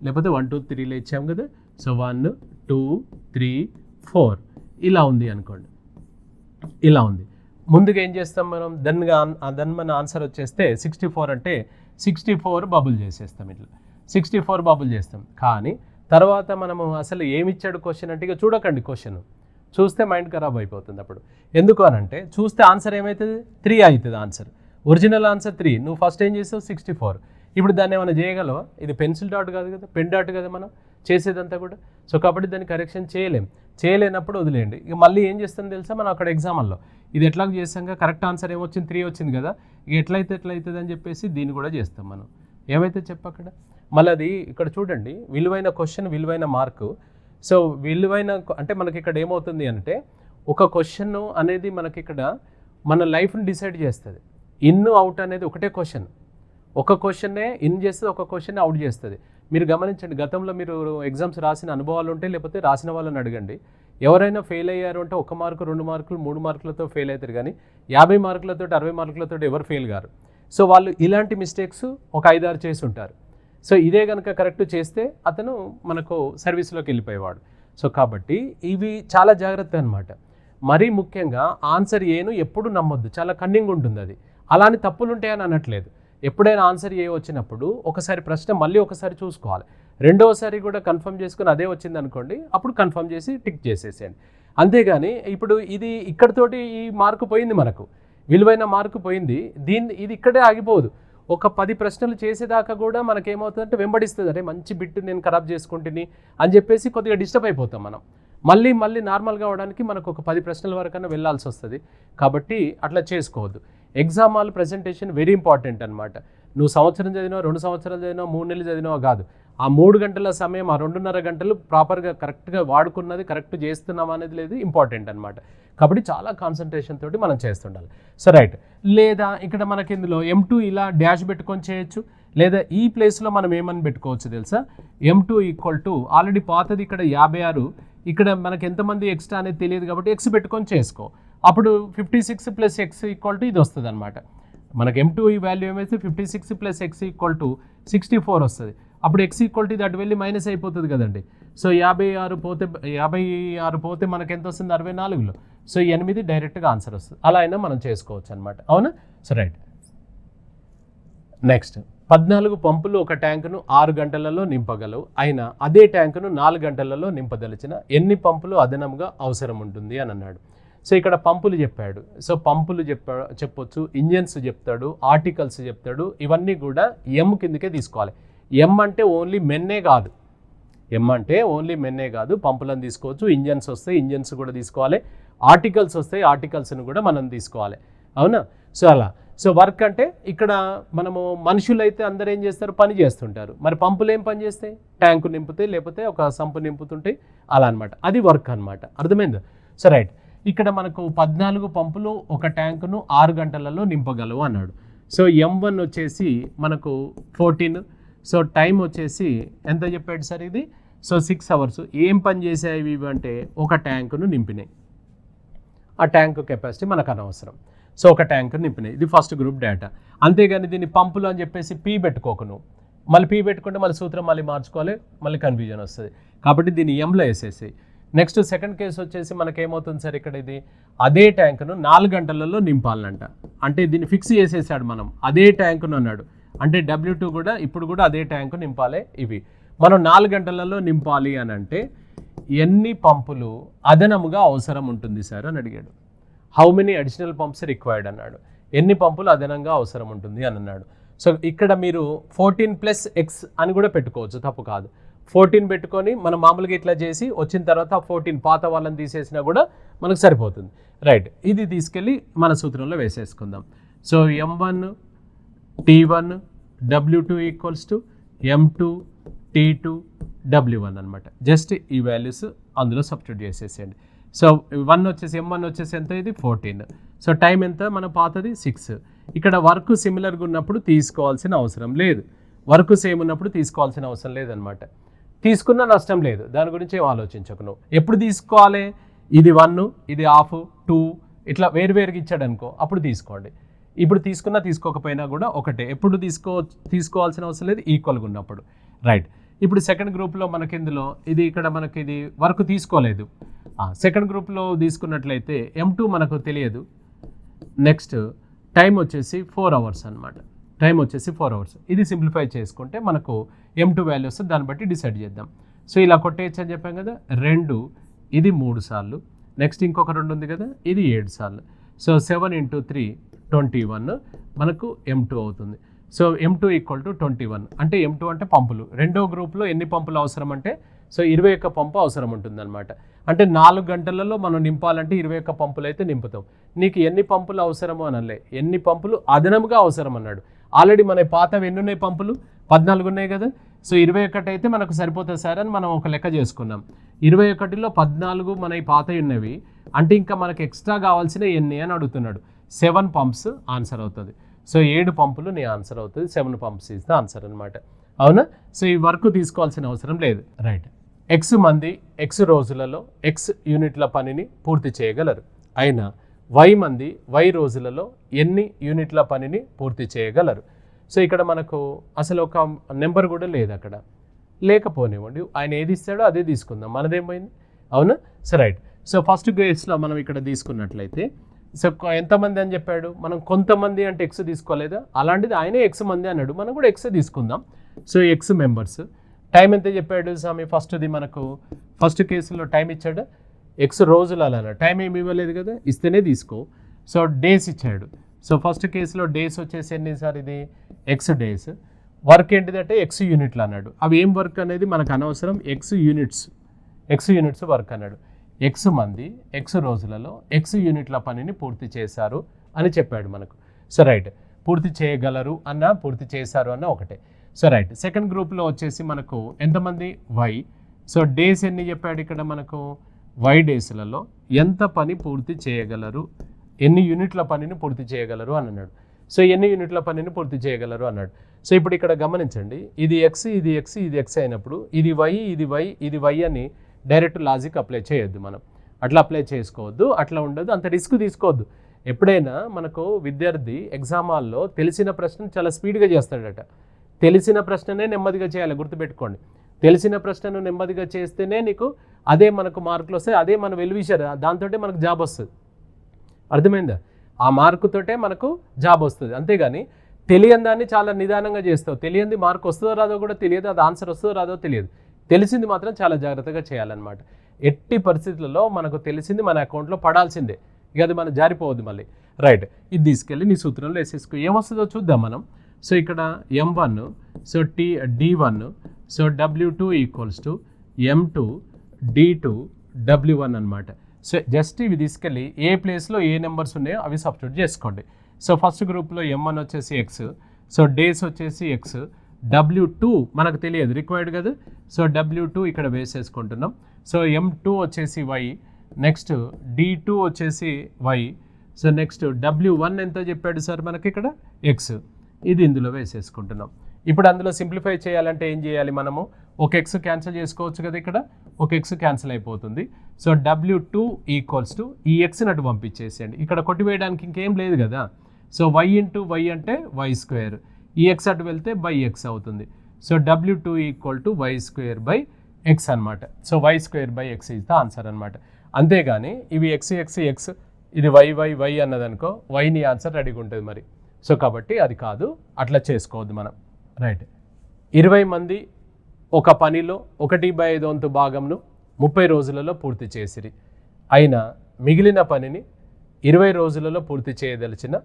లేకపోతే 1 2 3లో ఇచ్చాం కదా. సో 1 2 3 4 ఇలా ఉంది అనుకోండి, ఇలా ఉంది. ముందుగా ఏం చేస్తాం మనం, దెన్ మన ఆన్సర్ వచ్చేస్తే 64 అంటే 64 బబుల్ చేసేస్తాం, ఇట్లా 64 బబుల్ చేస్తాం. కానీ తర్వాత మనము అసలు ఏమిచ్చాడు క్వశ్చన్ అంటే, ఇక చూడకండి క్వశ్చన్, చూస్తే మైండ్ ఖరాబ్ అయిపోతుంది. అప్పుడు ఎందుకు అని అంటే, చూస్తే ఆన్సర్ ఏమవుతుంది, 3 అవుతుంది ఆన్సర్. ఒరిజినల్ ఆన్సర్ 3, నువ్వు ఫస్ట్ ఏం చేస్తావు 64. ఇప్పుడు దాన్ని ఏమైనా చేయగలవా, ఇది పెన్సిల్ డాట్ కాదు కదా, పెన్ డాట్ కదా మనం చేసేదంతా కూడా. సో కాబట్టి దాన్ని కరెక్షన్ చేయలేనప్పుడు వదిలేయండి. ఇక మళ్ళీ ఏం చేస్తాను తెలుసా, మనం అక్కడ ఎగ్జామ్లో ఇది ఎట్లా చేస్తాం, కరెక్ట్ ఆన్సర్ ఏమొచ్చింది, 3 వచ్చింది కదా, ఇక ఎట్లయితే అని చెప్పేసి దీన్ని కూడా చేస్తాం మనం. ఏమైతే చెప్పక్కడ మళ్ళీ అది ఇక్కడ చూడండి, విలువైన క్వశ్చన్ విలువైన మార్కు. సో విలువైన అంటే మనకి ఇక్కడ ఏమవుతుంది అంటే, ఒక క్వశ్చన్ అనేది మనకి ఇక్కడ మన లైఫ్ని డిసైడ్ చేస్తుంది. ఇన్ అవుట్ అనేది ఒకటే క్వశ్చన్, ఒక క్వశ్చన్నే ఇన్ చేస్తుంది, ఒక క్వశ్చన్ అవుట్ చేస్తుంది. మీరు గమనించండి, గతంలో మీరు ఎగ్జామ్స్ రాసిన అనుభవాలు ఉంటే, లేకపోతే రాసిన వాళ్ళని అడగండి, ఎవరైనా ఫెయిల్ అయ్యారు అంటే 1 మార్కు 2 మార్కులు 3 మార్కులతో ఫెయిల్ అవుతారు, కానీ 50 మార్కులతో 60 మార్కులతో ఎవరు ఫెయిల్ కారు. సో వాళ్ళు ఇలాంటి మిస్టేక్స్ ఒక 5-6 చేసి ఉంటారు. సో ఇదే కనుక కరెక్ట్ చేస్తే అతను మనకు సర్వీస్లోకి వెళ్ళిపోయేవాడు. సో కాబట్టి ఇవి చాలా జాగ్రత్త అనమాట. మరీ ముఖ్యంగా ఆన్సర్ ఏను ఎప్పుడు నమ్మొద్దు, చాలా కన్నింగ్ ఉంటుంది అది. అలానే తప్పులు ఉంటాయని అనట్లేదు. ఎప్పుడైనా ఆన్సర్ ఏ వచ్చినప్పుడు ఒకసారి ప్రశ్న మళ్ళీ ఒకసారి చూసుకోవాలి, రెండోసారి కూడా కన్ఫర్మ్ చేసుకుని అదే వచ్చింది అనుకోండి, అప్పుడు కన్ఫర్మ్ చేసి టిక్ చేసేసేయండి. అంతేగాని ఇప్పుడు ఇది ఇక్కడితోటి ఈ మార్కు పోయింది, మనకు విలువైన మార్కు పోయింది, ఇది ఇక్కడే ఆగిపోదు. ఒక 10 ప్రశ్నలు చేసేదాకా కూడా మనకేమవుతుందంటే వెంబడిస్తుంది, అరే మంచి బిట్ నేను ఖరాబ్ చేసుకుంటుని అని చెప్పేసి కొద్దిగా డిస్టర్బ్ అయిపోతాం మనం. మళ్ళీ నార్మల్గా అవడానికి మనకు ఒక 10 ప్రశ్నల వరకన్నా వెళ్ళాల్సి వస్తుంది. కాబట్టి అట్లా చేసుకోవద్దు. Exam hall presentation very important అనమాట. నువ్వు సంవత్సరం చదివినావు, 2 సంవత్సరాలు చదివినావు, 3 నెలలు చదివినావు కాదు, ఆ 3 గంటల సమయం, ఆ 2.5 గంటలు ప్రాపర్గా కరెక్ట్గా వాడుకున్నది, కరెక్ట్ చేస్తున్నామా అనేది లేదు, ఇంపార్టెంట్ అనమాట. కాబట్టి చాలా కాన్సన్ట్రేషన్ తోటి మనం చేస్తుండాలి. సో రైట్, లేదా ఇక్కడ మనకి ఇందులో M2 ఇలా డాష్ పెట్టుకొని చేయొచ్చు, లేదా ఈ ప్లేస్లో మనం ఏమని పెట్టుకోవచ్చు తెలుసా, M2 ఈక్వల్ టు ఆల్రెడీ పాతది ఇక్కడ 56, ఇక్కడ మనకి ఎంతమంది ఎక్స్ట్రా అనేది తెలియదు కాబట్టి ఎక్స్ పెట్టుకొని చేసుకో. అప్పుడు 56 ప్లస్ ఎక్స్ ఈక్వల్ టు ఇది వస్తుంది అనమాట. మనకి M2 ఈ వాల్యూ ఏమైతే 56 ప్లస్ ఎక్స్ ఈక్వల్ టు 64 వస్తుంది. అప్పుడు ఎక్స్ ఈక్వల్ టు ఇది అటు వెళ్ళి మైనస్ అయిపోతుంది కదండి. సో 56 పోతే మనకి ఎంత వస్తుంది 64లో. సో 8 డైరెక్ట్గా ఆన్సర్ వస్తుంది. అలా అయినా మనం చేసుకోవచ్చు అనమాట. అవునా? So right. నెక్స్ట్ 14 పంపులు ఒక ట్యాంకును 6 గంటలలో నింపగలవు, అయినా అదే ట్యాంకును 4 గంటలలో నింపదలిచిన ఎన్ని పంపులు అదనంగా అవసరం ఉంటుంది అని అన్నాడు. సో ఇక్కడ పంపులు చెప్పాడు. సో పంపులు చెప్పొచ్చు, ఇంజన్స్ చెప్తాడు, ఆర్టికల్స్ చెప్తాడు. ఇవన్నీ కూడా ఎం కిందకే తీసుకోవాలి. ఎం అంటే ఓన్లీ మెన్నే కాదు, పంపులను తీసుకోవచ్చు. ఇంజన్స్ వస్తాయి, ఇంజన్స్ కూడా తీసుకోవాలి. ఆర్టికల్స్ వస్తాయి, ఆర్టికల్స్ని కూడా మనం తీసుకోవాలి. అవునా? సో అలా. సో వర్క్ అంటే ఇక్కడ మనము మనుషులైతే అందరూ ఏం చేస్తారు, పని చేస్తుంటారు. మరి పంపులు ఏం పని చేస్తాయి, ట్యాంకు నింపుతాయి, లేకపోతే ఒక సంపు నింపుతుంటాయి, అలా అనమాట. అది వర్క్ అనమాట. అర్థమైందా? So right. ఇక్కడ మనకు 14 పంపులు ఒక ట్యాంకును 6 గంటలలో నింపగలవు అన్నాడు. సో M1 వచ్చేసి మనకు 14. సో టైం వచ్చేసి ఎంత చెప్పాడు సార్ ఇది? So 6 hours. ఏం పని చేసాయి ఇవి అంటే ఒక ట్యాంకును నింపినాయి. ఆ ట్యాంకు కెపాసిటీ మనకు అనవసరం. సో ఒక ట్యాంకును నింపినాయి. ఇది ఫస్ట్ గ్రూప్ డేటా. అంతేగాని దీన్ని పంపులు అని చెప్పేసి పీ పెట్టుకోకు నువ్వు. మళ్ళీ పీ పెట్టుకుంటే మళ్ళీ సూత్రం మళ్ళీ మార్చుకోవాలి, మళ్ళీ కన్ఫ్యూజన్ వస్తుంది. కాబట్టి దీన్ని ఎంలో వేసేసి. నెక్స్ట్ సెకండ్ కేసు వచ్చేసి మనకేమవుతుంది సార్, ఇక్కడ ఇది అదే ట్యాంకును 4 గంటలలో నింపాలంట. అంటే దీన్ని ఫిక్స్ చేసేసాడు మనం, అదే ట్యాంకును అన్నాడు. అంటే W2 కూడా ఇప్పుడు కూడా అదే ట్యాంకు నింపాలి. ఇవి మనం 4 గంటలలో నింపాలి అని అంటే ఎన్ని పంపులు అదనముగా అవసరం ఉంటుంది సార్ అని అడిగాడు. How many additional pumps required అన్నాడు. ఎన్ని పంపులు అదనంగా అవసరం ఉంటుంది అని అన్నాడు. సో ఇక్కడ మీరు 14 ప్లస్ ఎక్స్ అని కూడా పెట్టుకోవచ్చు, తప్పు కాదు. 14 పెట్టుకొని మనం మామూలుగా ఇట్లా చేసి వచ్చిన తర్వాత 14 పాత వాళ్ళని తీసేసినా కూడా మనకు సరిపోతుంది. రైట్. ఇది తీసుకెళ్ళి మన సూత్రంలో వేసేసుకుందాం. So M1 T1 W2 equals to M2 T2 W1 అనమాట. జస్ట్ ఈ వాల్యూస్ అందులో సబ్స్టిట్యూట్ చేసేసేయండి. సో M1 వచ్చేసి ఎంత, ఇది 14. సో టైం ఎంత మన పాతది 6. ఇక్కడ వర్క్ సిమిలర్గా ఉన్నప్పుడు తీసుకోవాల్సిన అవసరం లేదు, వర్క్ సేమ్ ఉన్నప్పుడు తీసుకోవాల్సిన అవసరం లేదనమాట. తీసుకున్న నష్టం లేదు, దాని గురించి ఏం ఆలోచించకు నువ్వు. ఎప్పుడు తీసుకోవాలి, ఇది 1 ఇది హాఫ్ 2 ఇట్లా వేరువేరుగా ఇచ్చాడు అనుకో, అప్పుడు తీసుకోండి. ఇప్పుడు తీసుకున్నా తీసుకోకపోయినా కూడా ఒకటే, ఎప్పుడు తీసుకోవాల్సిన అవసరం లేదు, ఈక్వల్గా ఉన్నప్పుడు. రైట్. ఇప్పుడు సెకండ్ గ్రూప్లో మనకి ఇందులో ఇది ఇక్కడ మనకి ఇది వర్క్ తీసుకోలేదు. సెకండ్ గ్రూప్లో తీసుకున్నట్లయితే M2 మనకు తెలియదు. నెక్స్ట్ టైం వచ్చేసి 4 అవర్స్ అనమాట. ఇది సింప్లిఫై చేసుకుంటే మనకు M2 వాల్యూ వస్తుంది, దాన్ని బట్టి డిసైడ్ చేద్దాం. సో ఇలా కొట్టేయచ్చు అని చెప్పాం కదా. 2 ఇది 3 సార్లు, నెక్స్ట్ ఇంకొక 2 ఉంది కదా, ఇది 7 సార్లు. సో 7 × 3 21 మనకు M2 అవుతుంది. So M2 equal to 21. అంటే M2 అంటే పంపులు. రెండో గ్రూప్లో ఎన్ని పంపులు అవసరం అంటే సో 21 పంపు అవసరం ఉంటుందన్నమాట. అంటే 4 గంటలలో మనం నింపాలంటే 21 పంపులు అయితే నింపుతాం. నీకు ఎన్ని పంపులు అవసరమో అనలే, ఎన్ని పంపులు అదనంగా అవసరం అన్నాడు. ఆల్రెడీ మన పాతవి ఎన్ని ఉన్నాయి, పంపులు 14 ఉన్నాయి కదా. సో 21 అయితే మనకు సరిపోతుంది సార్ అని మనం ఒక లెక్క చేసుకున్నాం. 21లో 14 మన పాతవి ఉన్నవి అంటే ఇంకా మనకు ఎక్స్ట్రా కావాల్సిన ఎన్ని అని అడుగుతున్నాడు. 7 పంప్స్ ఆన్సర్ అవుతుంది. సో 7 పంపులు నీ ఆన్సర్ అవుతుంది. 7 పంప్స్ ఇస్ ద ఆన్సర్ అనమాట. అవునా? సో ఈ వర్క్ తీసుకోవాల్సిన అవసరం లేదు. రైట్. ఎక్స్ మంది ఎక్స్ రోజులలో ఎక్స్ యూనిట్ల పనిని పూర్తి చేయగలరు, అయినా వై మంది వై రోజులలో ఎన్ని యూనిట్ల పనిని పూర్తి చేయగలరు. సో ఇక్కడ మనకు అసలు ఒక నెంబర్ కూడా లేదు, అక్కడ లేకపోనివ్వండి, ఆయన ఏది ఇస్తాడో అదే తీసుకుందాం, మనదేమైంది. అవునా? So right. సో ఫస్ట్ కేసులో మనం ఇక్కడ తీసుకున్నట్లయితే సో ఎంతమంది అని చెప్పాడు, మనం కొంతమంది అంటే ఎక్స్ తీసుకోలేదా, అలాంటిది ఆయనే ఎక్స్ మంది అన్నాడు, మనం కూడా ఎక్స్ తీసుకుందాం. So X members. టైం ఎంత చెప్పాడు స్వామి, ఫస్ట్ది మనకు ఫస్ట్ కేసులో టైం ఇచ్చాడు, ఎక్స్ రోజులు అలా అన్నాడు, టైం ఏమి ఇవ్వలేదు కదా, ఇస్తేనే తీసుకో. సో డేస్ ఇచ్చాడు. సో ఫస్ట్ కేసులో డేస్ వచ్చేసి ఎన్ని సార్, ఇది ఎక్స్ డేస్. వర్క్ ఏంటిదంటే ఎక్స్ యూనిట్లు అన్నాడు, అవి ఏం వర్క్ అనేది మనకు అనవసరం, ఎక్స్ యూనిట్స్ వర్క్ అన్నాడు. ఎక్స్ మంది ఎక్స్ రోజులలో ఎక్స్ యూనిట్ల పనిని పూర్తి చేశారు అని చెప్పాడు మనకు. So right. పూర్తి చేయగలరు అన్న పూర్తి చేశారు అన్న ఒకటే. So right. సెకండ్ గ్రూప్లో వచ్చేసి మనకు ఎంతమంది, వై. సో డేస్ ఎన్ని చెప్పాడు ఇక్కడ మనకు, వై డేస్లలో ఎంత పని పూర్తి చేయగలరు, ఎన్ని యూనిట్ల పనిని పూర్తి చేయగలరు అని అన్నాడు. సో ఎన్ని యూనిట్ల పనిని పూర్తి చేయగలరు అన్నాడు. సో ఇప్పుడు ఇక్కడ గమనించండి, ఇది ఎక్స్, ఇది ఎక్స్, ఇది ఎక్స్ అయినప్పుడు ఇది వై, ఇది వై, ఇది వై అని డైరెక్ట్ లాజిక్ అప్లై చేయొద్దు. మనం అట్లా అప్లై చేసుకోవద్దు, అట్లా ఉండదు, అంత రిస్క్ తీసుకోవద్దు. ఎప్పుడైనా మనకు విద్యార్థి ఎగ్జామ్ హాల్లో తెలిసిన ప్రశ్న చాలా స్పీడ్గా చేస్తాడట. తెలిసిన ప్రశ్ననే నెమ్మదిగా చేయాలి, గుర్తుపెట్టుకోండి. తెలిసిన ప్రశ్నను నెమ్మదిగా చేస్తేనే నీకు అదే మనకు మార్కులు వస్తాయి, అదే మన వెల్విషర్, దాంతో మనకు జాబ్ వస్తుంది. అర్థమైందా? ఆ మార్కుతోటే మనకు జాబ్ వస్తుంది. అంతేగాని తెలియని దాన్ని చాలా నిదానంగా చేస్తావు. తెలియంది మార్క్ వస్తుందో రాదో కూడా తెలియదు, అది ఆన్సర్ వస్తుందో రాదో తెలియదు. తెలిసింది మాత్రం చాలా జాగ్రత్తగా చేయాలన్నమాట. ఎట్టి పరిస్థితులలో మనకు తెలిసింది మన అకౌంట్లో పడాల్సిందే, ఇక అది మనం జారిపోవద్దు మళ్ళీ. రైట్, ఇది తీసుకెళ్ళి నీ సూత్రంలో వేసేసుకో. ఏమొస్తుందో చూద్దాం మనం. సో ఇక్కడ M1, so D1, so W2 equals to M2 D2 W1 అనమాట. సో జస్ట్ ఇవి తీసుకెళ్ళి ఏ ప్లేస్లో ఏ నెంబర్స్ ఉన్నాయో అవి సబ్స్టిట్యూట్ చేసుకోండి. సో ఫస్ట్ గ్రూప్లో M1 వచ్చేసి ఎక్స్, సో డేస్ వచ్చేసి ఎక్స్, W2 మనకు తెలియదు, రిక్వైర్డ్ కదా. సో W2 ఇక్కడ వేసేసుకుంటున్నాం. సో M2 వచ్చేసి వై, నెక్స్ట్ D2 వచ్చేసి వై, సో నెక్స్ట్ W1 ఎంత చెప్పాడు సార్ మనకి ఇక్కడ ఎక్స్, ఇది ఇందులో వేసేసుకుంటున్నాం. ఇప్పుడు అందులో సింప్లిఫై చేయాలంటే ఏం చేయాలి మనము? ఒక ఎక్స్ క్యాన్సిల్ చేసుకోవచ్చు కదా, ఇక్కడ ఒక ఎక్స్ క్యాన్సిల్ అయిపోతుంది. సో W2 ఈక్వల్స్ టు ఈ ఎక్స్ని అటు పంపించేసేయండి, ఇక్కడ కొట్టివేయడానికి ఇంకేం లేదు కదా. సో వై ఇంటూ వై అంటే వై స్క్వేర్, ఈ ఎక్స్ అటు వెళ్తే బై ఎక్స్ అవుతుంది. So W2 equal to Y square by X అనమాట. So Y square by X is the answer అనమాట. అంతేగాని ఇవి ఎక్స్ ఎక్స్ ఎక్స్, ఇది వై వై వై అన్నదనుకో, వైని ఆన్సర్ రెడీగా ఉంటుంది మరి. సో కాబట్టి అది కాదు, అట్లా చేసుకోవద్దు మనం. రైట్, 20 మంది ఒక పనిలో 1/5 వంతు భాగంను 30 రోజులలో పూర్తి చేసిరి. అయినా మిగిలిన పనిని 20 రోజులలో పూర్తి చేయదలిచిన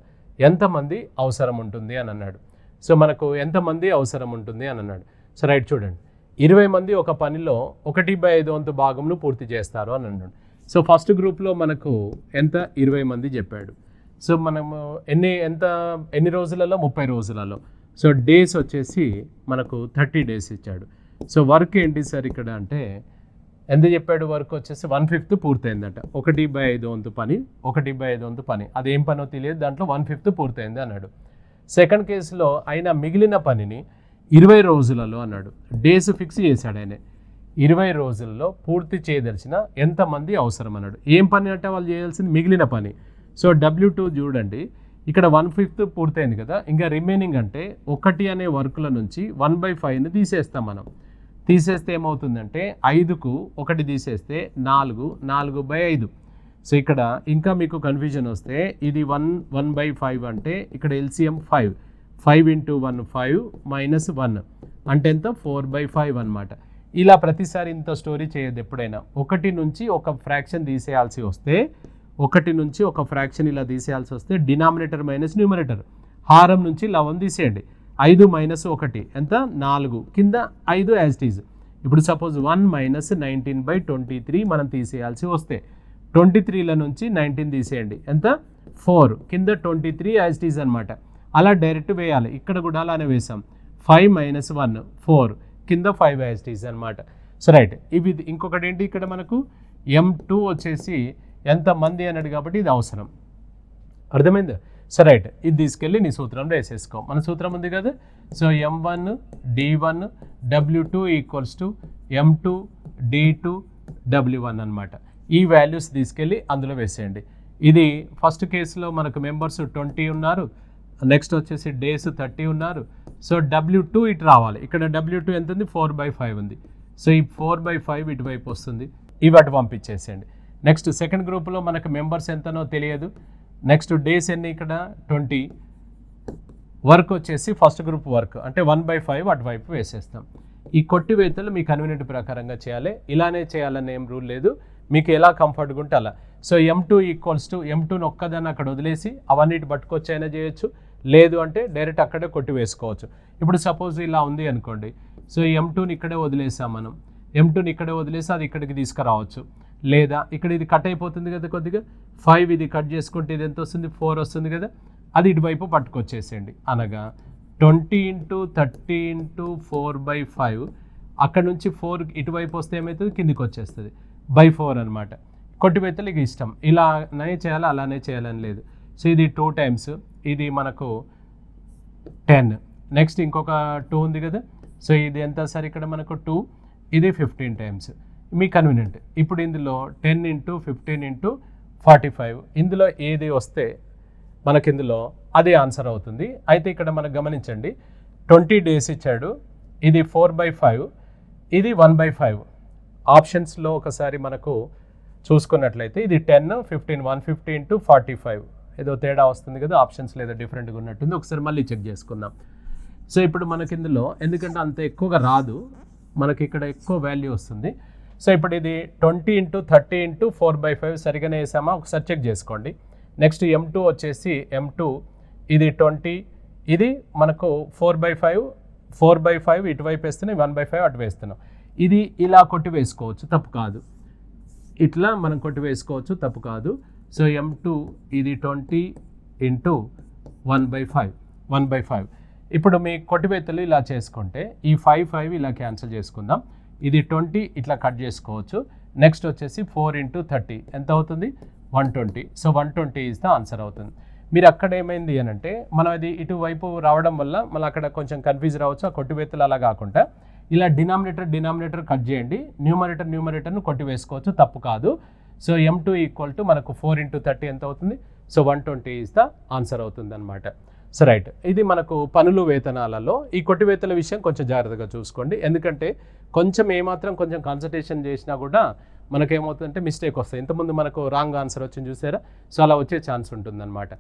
ఎంతమంది అవసరం ఉంటుంది అని అన్నాడు. సో మనకు ఎంతమంది అవసరం ఉంటుంది అని అన్నాడు. సో రైట్, చూడండి, 20 మంది ఒక పనిలో 1/5 వంతు భాగంను పూర్తి చేస్తారు అని అన్నాడు. సో ఫస్ట్ గ్రూప్లో మనకు ఎంత 20 మంది చెప్పాడు. సో మనము ఎన్ని రోజులలో? 30 రోజులలో. సో డేస్ వచ్చేసి మనకు 30 డేస్ ఇచ్చాడు. సో వర్క్ ఏంటి సార్ ఇక్కడ అంటే ఎంత చెప్పాడు? వర్క్ వచ్చేసి 1/5 పూర్తయిందట. 1/5 వంతు పని, 1/5 వంతు పని, అదేం పనో తెలియదు, దాంట్లో 1/5 పూర్తయింది అన్నాడు. సెకండ్ కేసులో అయినా మిగిలిన పనిని 20 రోజులలో అన్నాడు. డేస్ ఫిక్స్ చేశాడు ఆయన. 20 రోజుల్లో పూర్తి చేయదలిచిన ఎంతమంది అవసరం అన్నాడు. ఏం పని అంటే వాళ్ళు చేయాల్సింది మిగిలిన పని. సో W2 చూడండి, ఇక్కడ 1/5 పూర్తయింది కదా, ఇంకా రిమైనింగ్ అంటే 1 అనే వర్కుల నుంచి 1/5ని తీసేస్తాం మనం. తీసేస్తే ఏమవుతుందంటే 5కు 1 తీసేస్తే 4, 4/5. సో ఇక్కడ ఇంకా మీకు కన్ఫ్యూజన్ వస్తే ఇది 1/5 అంటే ఇక్కడ LCM 5, 5 × 1 5 - 1 అంటే ఎంత? 4/5 అనమాట. ఇలా ప్రతిసారి ఇంత స్టోరీ చేయొద్దు. ఎప్పుడైనా 1 నుంచి ఒక ఫ్రాక్షన్ తీసేయాల్సి వస్తే, 1 నుంచి ఒక ఫ్రాక్షన్ ఇలా తీసేయాల్సి వస్తే డినామినేటర్ మైనస్ న్యూమరేటర్, హారం నుంచి లవం తీసేయండి. 5 - 1 ఎంత? 4, కింద 5 యాజ్ ఇట్ ఈజ్. ఇప్పుడు సపోజ్ 1 - 19/23 మనం తీసేయాల్సి వస్తే 23ల నుంచి 19 తీసేయండి, ఎంత? 4, కింద 23 యాజ్ ఇట్ ఈజ్ అనమాట. అలా డైరెక్ట్ వేయాలి. ఇక్కడ కూడా అలానే వేసాం. 5 - 1 4, కింద 5 యాజ్ ఇట్ ఈజ్ అనమాట. సో రైట్, ఇవి ఇంకొకటి ఏంటి ఇక్కడ మనకు M2 వచ్చేసి ఎంతమంది అన్నాడు కాబట్టి ఇది అవసరం. అర్థమైందా? సో రైట్, ఇది తీసుకెళ్ళి నీ సూత్రంలో వేసేసుకో. మన సూత్రం ఉంది కదా. So M1 D1 W2 equals to M2 D2 W1 అనమాట. ఈ వాల్యూస్ తీసుకెళ్ళి అందులో వేసేయండి. ఇది ఫస్ట్ కేసులో మనకు మెంబర్స్ 20 ఉన్నారు, నెక్స్ట్ వచ్చేసి డేస్ 30 ఉన్నారు. సో W2 ఇటు రావాలి. ఇక్కడ W2 ఎంత ఉంది? 4/5 ఉంది. సో ఈ 4/5 ఇటువైపు వస్తుంది, ఇవి అటు పంపించేసేయండి. నెక్స్ట్ సెకండ్ గ్రూప్లో మనకు మెంబర్స్ ఎంతనో తెలియదు. నెక్స్ట్ డేస్ ఎన్ని? ఇక్కడ 20. వర్క్ వచ్చేసి ఫస్ట్ గ్రూప్ వర్క్ అంటే 1/5 అటువైపు వేసేస్తాం. ఈ కొట్టివేతలు మీ కన్వీనియంట్ ప్రకారంగా చేయాలి, ఇలానే చేయాలని ఏం రూల్ లేదు, మీకు ఎలా కంఫర్ట్గా ఉంటే అలా. సో M2 ఈక్వల్స్ టు M2ని ఒక్కదాన్ని అక్కడ వదిలేసి అవన్నిటి పట్టుకొచ్చి అయినా చేయొచ్చు, లేదు అంటే డైరెక్ట్ అక్కడే కొట్టి వేసుకోవచ్చు. ఇప్పుడు సపోజ్ ఇలా ఉంది అనుకోండి. సో M2ని ఇక్కడే వదిలేసాం మనం, M2ని ఇక్కడే వదిలేసి అది ఇక్కడికి తీసుకురావచ్చు. లేదా ఇక్కడ ఇది కట్ అయిపోతుంది కదా కొద్దిగా, 5 ఇది కట్ చేసుకుంటే ఇది ఎంత వస్తుంది? 4 వస్తుంది కదా, అది ఇటువైపు పట్టుకొచ్చేసేయండి. అనగా 20 × 30 × 4/5, అక్కడ నుంచి 4 ఇటువైపు వస్తే ఏమవుతుంది? కిందికి వచ్చేస్తుంది, /4 అనమాట. కొట్టివేతలు ఇక ఇష్టం, ఇలానే చేయాలి అలానే చేయాలని లేదు. సో ఇది 2 టైమ్స్, ఇది మనకు 10. నెక్స్ట్ ఇంకొక 2 ఉంది కదా, సో ఇది ఎంత సార్ ఇక్కడ మనకు 2, ఇది 15 టైమ్స్ మీ కన్వీనియంట్. ఇప్పుడు ఇందులో 10 ఇంటూ 15 ఇంటూ 45 ఇందులో ఏది వస్తే మనకి ఇందులో అదే ఆన్సర్ అవుతుంది. అయితే ఇక్కడ మనకు గమనించండి 20 డేస్ ఇచ్చాడు, ఇది 4/5, ఇది 1/5. ఆప్షన్స్లో ఒకసారి మనకు చూసుకున్నట్లయితే ఇది 10, 15, 150 ఇంటూ 45 ఏదో తేడా వస్తుంది కదా, ఆప్షన్స్ లేదా డిఫరెంట్గా ఉన్నట్టుంది. ఒకసారి మళ్ళీ చెక్ చేసుకుందాం. సో ఇప్పుడు మనకి ఇందులో ఎందుకంటే అంత ఎక్కువగా రాదు, మనకి ఇక్కడ ఎక్కువ వాల్యూ వస్తుంది. సో ఇప్పుడు ఇది 20 ఇంటూ 30 ఇంటూ 4/5 సరిగానే వేసామా ఒకసారి చెక్ చేసుకోండి. నెక్స్ట్ M2 వచ్చేసి M2 ఇది 20, ఇది మనకు 4/5 ఇటువైపు వేస్తున్నాం, 1/5 అటు వేస్తున్నాం. ఇది ఇలా కొట్టి వేసుకోవచ్చు, తప్పు కాదు. ఇట్లా మనం కొట్టి వేసుకోవచ్చు, తప్పు కాదు. సో M2 ఇది 20 ఇంటూ 1/5. ఇప్పుడు మీ కొట్టివేతలు ఇలా చేసుకుంటే ఈ 5 ఇలా క్యాన్సిల్ చేసుకుందాం. ఇది 20 ఇట్లా కట్ చేసుకోవచ్చు. నెక్స్ట్ వచ్చేసి 4 ఇంటూ 30 ఎంత అవుతుంది, 120. సో 120 ఈజ్ ద ఆన్సర్ అవుతుంది. మీరు అక్కడ ఏమైంది అని అంటే మనం అది ఇటువైపు రావడం వల్ల మళ్ళీ అక్కడ కొంచెం కన్ఫ్యూజ్ రావచ్చు. ఆ కొట్టివేతలు అలా కాకుండా ఇలా డినామినేటర్ కట్ చేయండి, న్యూమరేటర్ను కొట్టి వేసుకోవచ్చు, తప్పు కాదు. సో M2 ఈక్వల్ టు మనకు 4 ఇంటూ 30 ఎంత అవుతుంది, సో 120 ఈజ్ ద ఆన్సర్ అవుతుంది అనమాట. సో రైట్, ఇది మనకు పనులు వేతనాలలో ఈ కొట్టివేతల విషయం కొంచెం జాగ్రత్తగా చూసుకోండి. ఎందుకంటే కొంచెం ఏమాత్రం కొంచెం కాన్సన్ట్రేషన్ చేసినా కూడా మనకేమవుతుందంటే మిస్టేక్ వస్తాయి. ఇంతకుముందు మనకు రాంగ్ ఆన్సర్ వచ్చింది చూసారా, సో అలా వచ్చే ఛాన్స్ ఉంటుందన్నమాట.